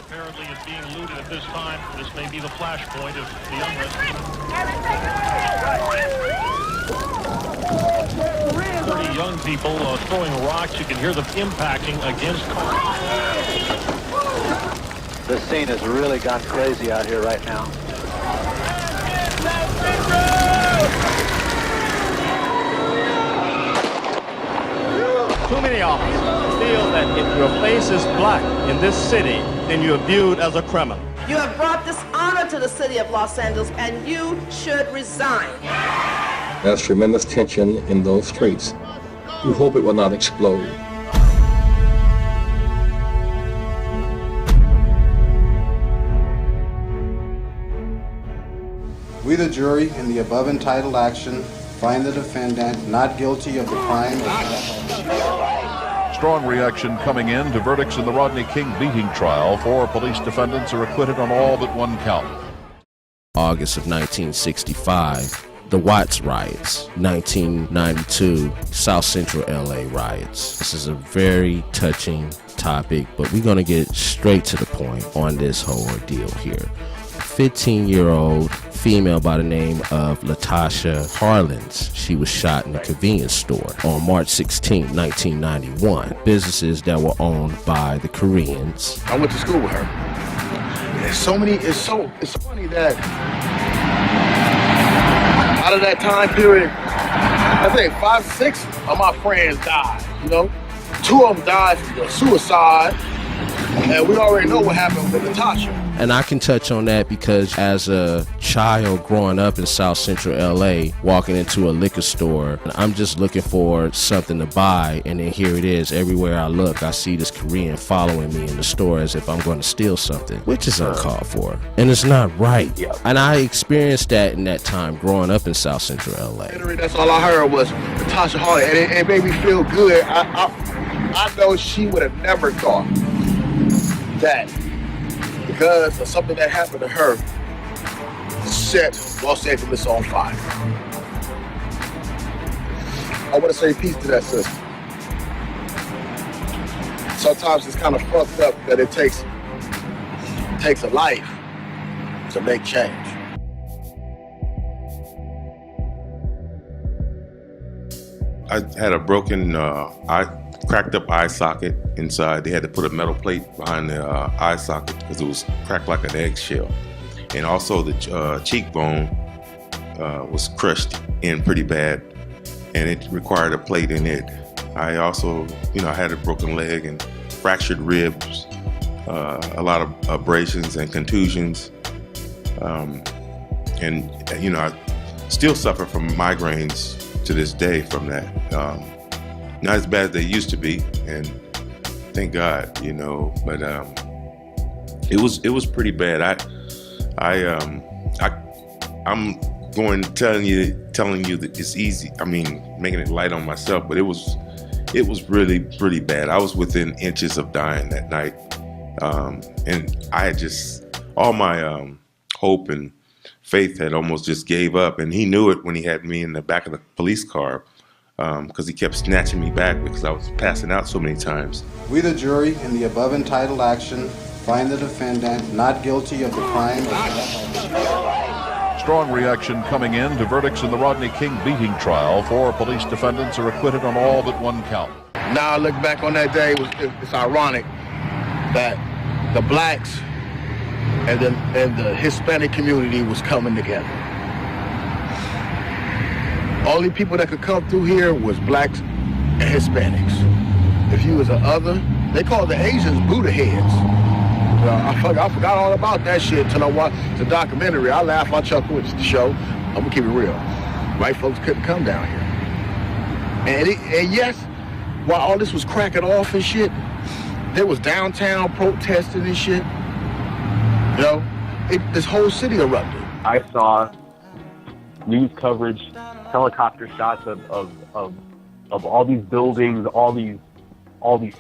apparently is being looted at this time. This may be the flashpoint of the unrest. 30 young people throwing rocks. You can hear them impacting against cars. This scene has really gone crazy out here right now. Too many officers feel that if your face is black in this city, then you are viewed as a criminal. You have brought dishonor to the city of Los Angeles, and you should resign. There's tremendous tension in those streets. We hope it will not explode. We, the jury, in the above entitled action, find the defendant not guilty of the crime of... Strong reaction coming in to verdicts in the Rodney King beating trial. 4 police defendants are acquitted on all but 1 count. August of 1965, the Watts riots. 1992, South Central LA riots. This is a very touching topic, but we're going to get straight to the point on this whole ordeal here. 15-year-old female by the name of Latasha Harlins. She was shot in a convenience store on March 16, 1991. Businesses that were owned by the Koreans. I went to school with her. It's funny that out of that time period, I think 5, 6 of my friends died, you know? 2 of them died from suicide, and we already know what happened with Latasha. And I can touch on that because as a child growing up in South Central LA, walking into a liquor store, I'm just looking for something to buy, and then here it is. Everywhere I look, I see this Korean following me in the store as if I'm going to steal something, which is uncalled for, and it's not right. Yeah. And I experienced that in that time growing up in South Central LA. That's all I heard was Latasha Harlins, and it made me feel good. I know she would have never thought that because of something that happened to her set Los Angeles on fire. I want to say peace to that sister. Sometimes it's kind of fucked up that it takes a life to make change. I had a broken cracked up eye socket inside. They had to put a metal plate behind the eye socket because it was cracked like an eggshell. And also the cheekbone was crushed in pretty bad, and it required a plate in it. I also, I had a broken leg and fractured ribs, a lot of abrasions and contusions. And I still suffer from migraines to this day from that. Not as bad as they used to be, and thank God, but it was pretty bad. I'm telling you that it's easy. I mean, making it light on myself, but it was really pretty bad. I was within inches of dying that night, and I had just all my hope and faith had almost just gave up. And he knew it when he had me in the back of the police car. Because he kept snatching me back because I was passing out so many times. We, the jury, in the above entitled action, find the defendant not guilty of the crime of... Strong reaction coming in to verdicts in the Rodney King beating trial. 4 police defendants are acquitted on all but 1 count. Now I look back on that day, it's ironic that the blacks and the Hispanic community was coming together. Only people that could come through here was blacks and Hispanics. If you was an other, they called the Asians Buddha heads. I forgot all about that shit until I watched the documentary. I laugh, I chuckle with the show. I'm gonna keep it real. White folks couldn't come down here. And yes, while all this was cracking off and shit, there was downtown protesting and shit. This whole city erupted. I saw news coverage, helicopter shots of all these buildings, all these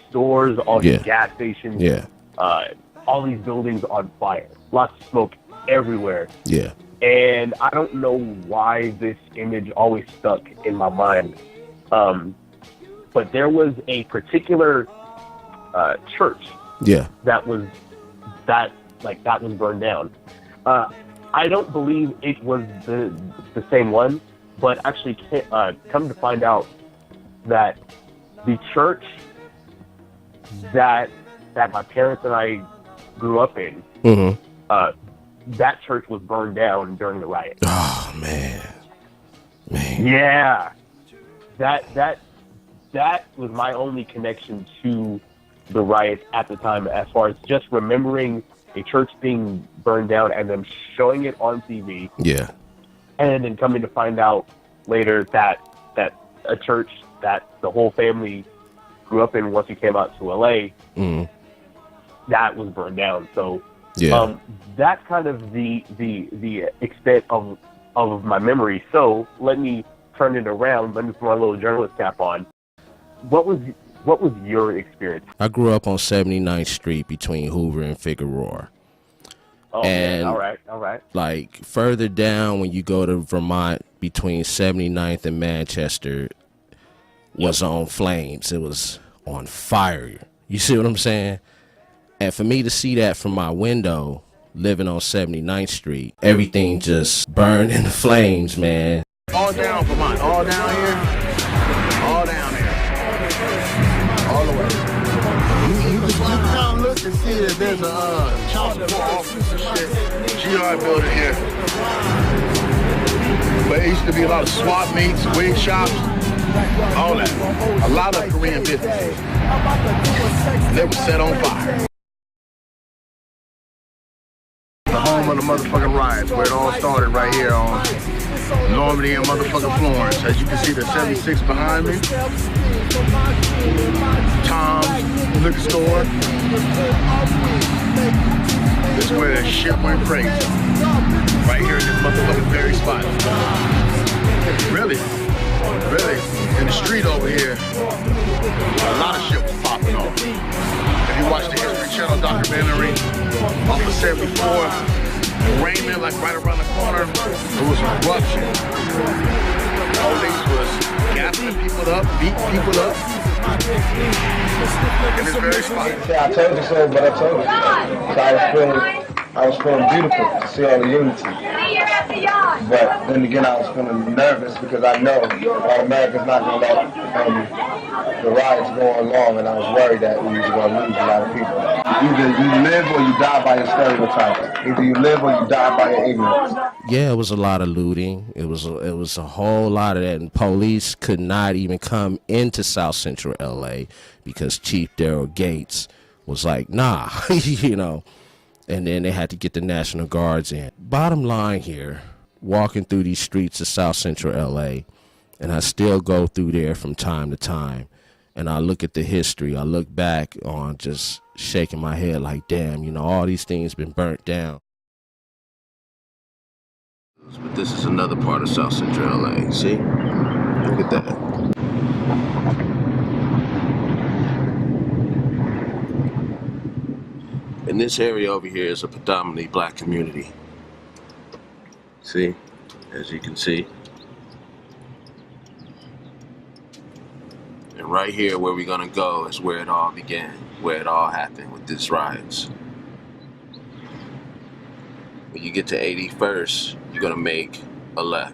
stores, all these gas stations, all these buildings on fire. Lots of smoke everywhere. Yeah. And I don't know why this image always stuck in my mind. But there was a particular church that was that was burned down. I don't believe it was the same one, but actually come to find out that the church that my parents and I grew up in, that church was burned down during the riot. Oh man. Yeah, that was my only connection to the riots at the time, as far as just remembering a church being burned down and them showing it on TV. Yeah. And then coming to find out later that a church that the whole family grew up in once we came out to LA, that was burned down. So that's kind of the extent of my memory. So let me turn it around. Let me put my little journalist cap on. What was your experience? I grew up on 79th Street between Hoover and Figueroa. Oh, and man. All right. Like further down when you go to Vermont between 79th and Manchester was on flames. It was on fire. You see what I'm saying? And for me to see that from my window, living on 79th Street, everything just burned in the flames, man. All down Vermont, all down here, all down here, all the way. You can come look and see that there's a child support office and shit, GR building here. But it used to be a lot of swap meets, wig shops, all that. A lot of Korean businesses. They were set on fire. The home of the motherfucking riots, where it all started right here on Normandy and motherfucking Florence. As you can see, the 76 behind me. Tom's liquor store. This is where the shit went crazy. Right here in this motherfucking very spot. Really, in the street over here, a lot of shit was popping off. If you watch the History Channel documentary off of 74, Raymond, like right around the corner, it was eruption. Police was gassing people up, beating people up. In this very spot. Yeah, I told you so, but I told you. So I was feeling beautiful to see all the unity. But then again, I was feeling nervous because I know that America's not going to let the riots go along, and I was worried that we were going to lose a lot of people. Either you live or you die by your stereotypes. Either you live or you die by your ignorance. Yeah, it was a lot of looting. It was a whole lot of that, and police could not even come into South Central LA because Chief Daryl Gates was like, nah, you know. And then they had to get the National Guards in. Bottom line here, walking through these streets of South Central LA, and I still go through there from time to time, and I look at the history. I look back on just shaking my head like, damn, you know, all these things been burnt down. But this is another part of South Central LA. See? Look at that. And this area over here is a predominantly black community. See? As you can see. And right here where we're gonna go is where it all began, where it all happened with these riots. When you get to 81st, you're gonna make a left.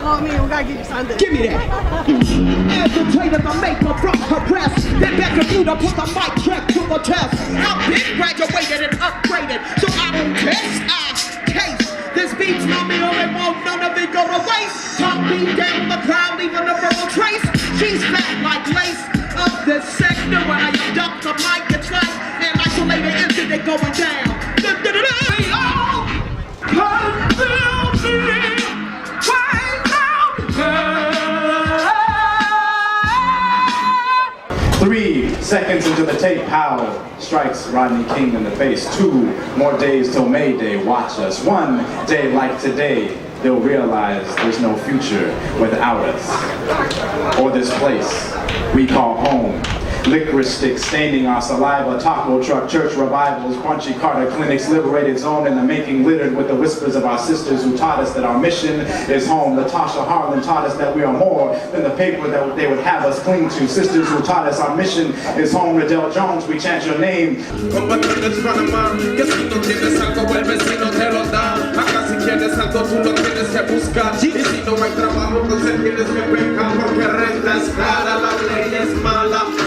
Oh, man, we gotta give you something. Give me that. Agitated the maker from her breast. Then back to you to put the mic track to the test. I've been graduated and upgraded, so I don't test, I case. This beat's not me, or it won't none of it go to waste. Talk me down the crowd, leaving a verbal trace. She's fat like lace of this sector. When I abduct the mic, it's like an isolated incident going down. We all conceal me. 3 seconds into the tape, Powell strikes Rodney King in the face. 2 more days till May Day. Watch us. 1 day like today, they'll realize there's no future without us, or this place we call home. licorice sticks staining our saliva, taco truck, church revivals, crunchy Carter clinics, liberated zone in the making, littered with the whispers of our sisters who taught us that our mission is home. Latasha Harlan taught us that we are more than the paper that they would have us cling to. Sisters who taught us our mission is home. Riddell Jones, we chant your name.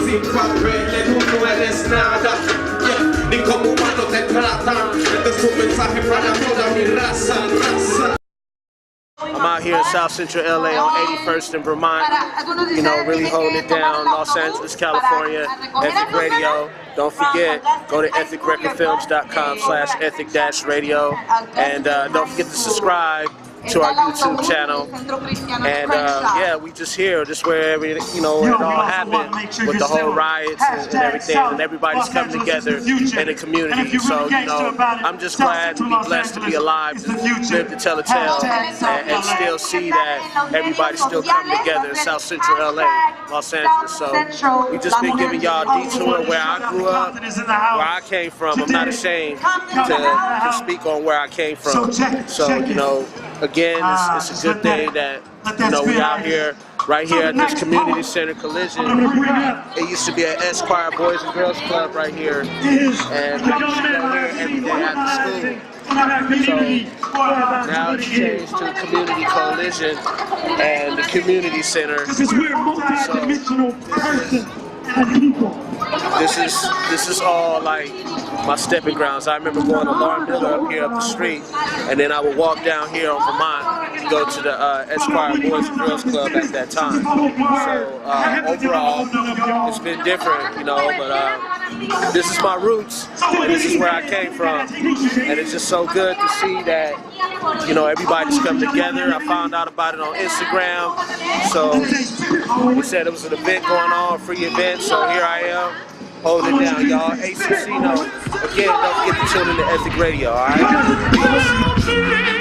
Sin papeles tú no eres nada, ni como humano te tratan. Este es un mensaje para toda mi raza. I'm out here in South Central LA on 81st and Vermont, you know, really holding it down. Los Angeles, California, Ethic Radio. Don't forget, go to ethicrecordfilms.com/ethic-radio, and don't forget to subscribe to our YouTube channel. And yeah, we just here, just where you know it all happened with the whole riots and everything, and everybody's coming together in the community. So you know, I'm just glad to be blessed to be alive, to live to tell a tale, and still see that everybody's still coming together in South Central LA, Los Angeles. So we just been giving y'all a detour where I grew up, where I came from. I'm not ashamed to speak on where I came from. So you know, again, it's a good day that, you know, we out here, right here at this community center collision. It used to be an Esquire Boys and Girls Club right here, and we used to go here every day after school. So now it's changed to Community Collision and the Community Center. This is all like my stepping grounds. I remember going to Lauren Miller up here up the street, and then I would walk down here on Vermont to go to the Esquire Boys and Girls Club at that time. So overall, it's been different, you know, but this is my roots, and this is where I came from, and it's just so good to see that, you know, everybody's come together. I found out about it on Instagram, so we said it was an event going on, a free event, so here I am, holding it down, y'all. A.C.Ceenno. Again, don't forget to tune in to Ethic Radio, alright?